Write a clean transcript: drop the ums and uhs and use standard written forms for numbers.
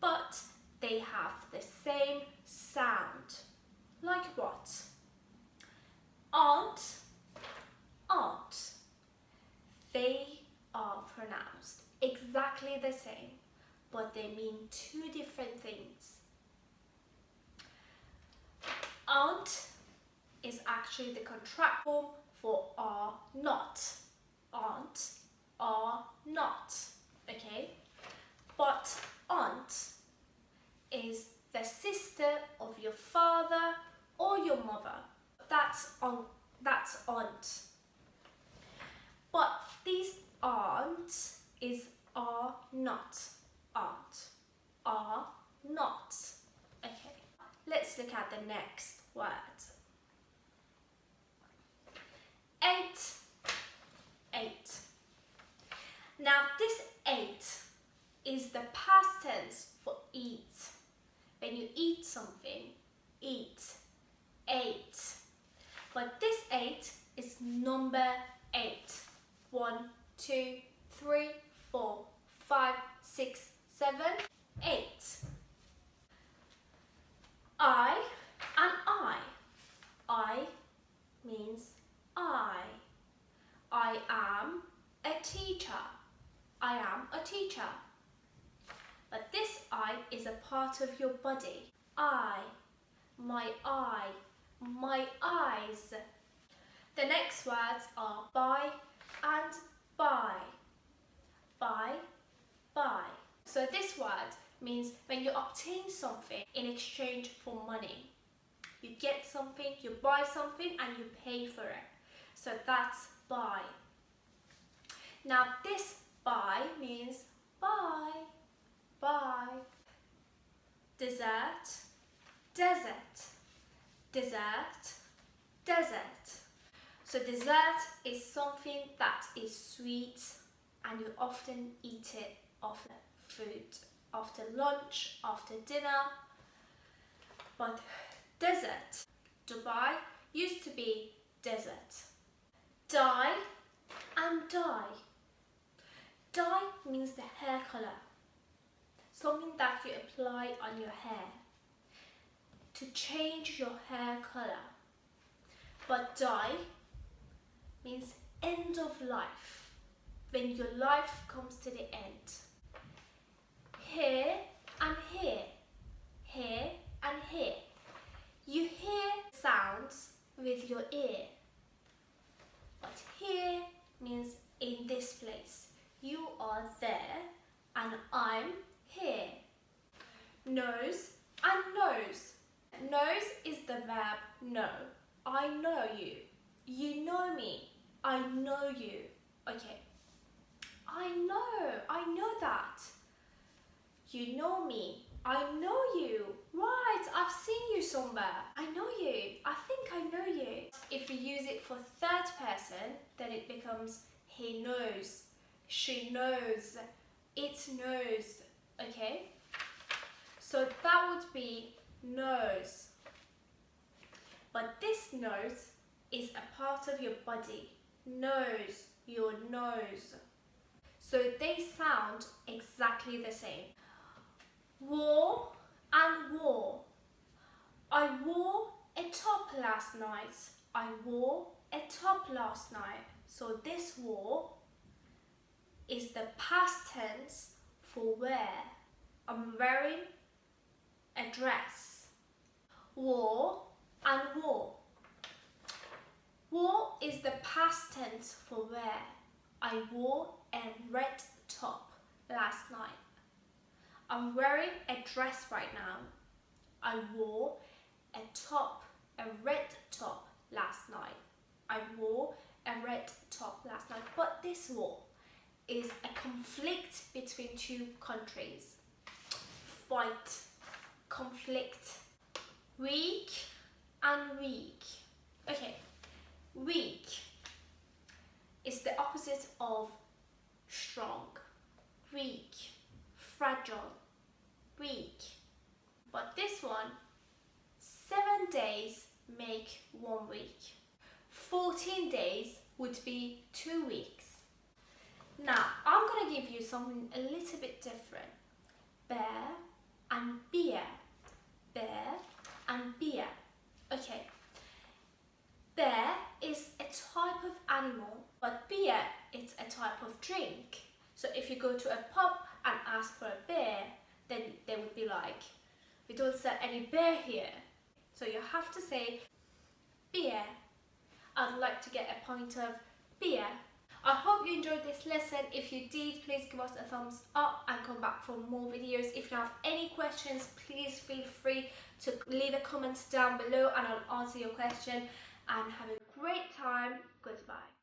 but they have the same sound. Like what? Aunt, aunt. They are pronounced exactly the same, but they mean two different things. Aunt is actually the contract form for are not. Aunt, are not. Okay? But aunt is the sister of your father or your mother. That's aunt. But these aunts is are not. Aunt, are not. Okay, let's look at the next word. Ate, ate. Now this ate is the past tense for eat. When you eat something, eat, ate. But this 8 is number 8. 1, 2, 3, 4, 5, 6, 7, 8. I and I. I means I. I am a teacher. I am a teacher. But this eye is a part of your body. Eye, my eye, my eyes. The next words are buy and buy. Buy, buy. So this word means when you obtain something in exchange for money. You get something, you buy something and you pay for it. So that's buy. Now this buy means buy. Bye. Dessert, desert, dessert, desert. So dessert is something that is sweet and you often eat it after food, after lunch, after dinner. But desert, Dubai used to be desert. Dye and dye. Dye means the hair color. Something that you apply on your hair to change your hair color. But die means end of life, when your life comes to the end. Here and here, here and here. You hear sounds with your ear, but here means in this place. You are there and I'm here. Nose and nose. Nose is the verb know. I know you. You know me. I know you. Okay. I know that. You know me. I know you. Right, I've seen you somewhere. I know you. I think I know you. If you use it for third person, then it becomes he knows, she knows, it knows. Okay? So that would be nose. But this nose is a part of your body. Nose, your nose. So they sound exactly the same. Wore and wore. I wore a top last night. I wore a top last night. So this wore is the past tense for wear. I'm wearing a dress. Wore and wore. Wore is the past tense for wear. I wore a red top last night. I'm wearing a dress right now. I wore a top, a red top last night. I wore a red top last night. But this war is a conflict between two countries. Fight, conflict. Weak and weak. Okay, weak is the opposite of strong. Weak, fragile, weak. But this one, 7 days make 1 week. 14 days would be 2 weeks. Now, I'm going to give you something a little bit different. Bear and beer. Bear and beer. Okay. Bear is a type of animal, but beer is a type of drink. So if you go to a pub and ask for a beer, then they would be like, we don't sell any beer here. So you have to say beer. I'd like to get a point of beer. I hope you enjoyed this lesson. If you did, please give us a thumbs up and come back for more videos. If you have any questions, please feel free to leave a comment down below and I'll answer your question. And have a great time. Goodbye.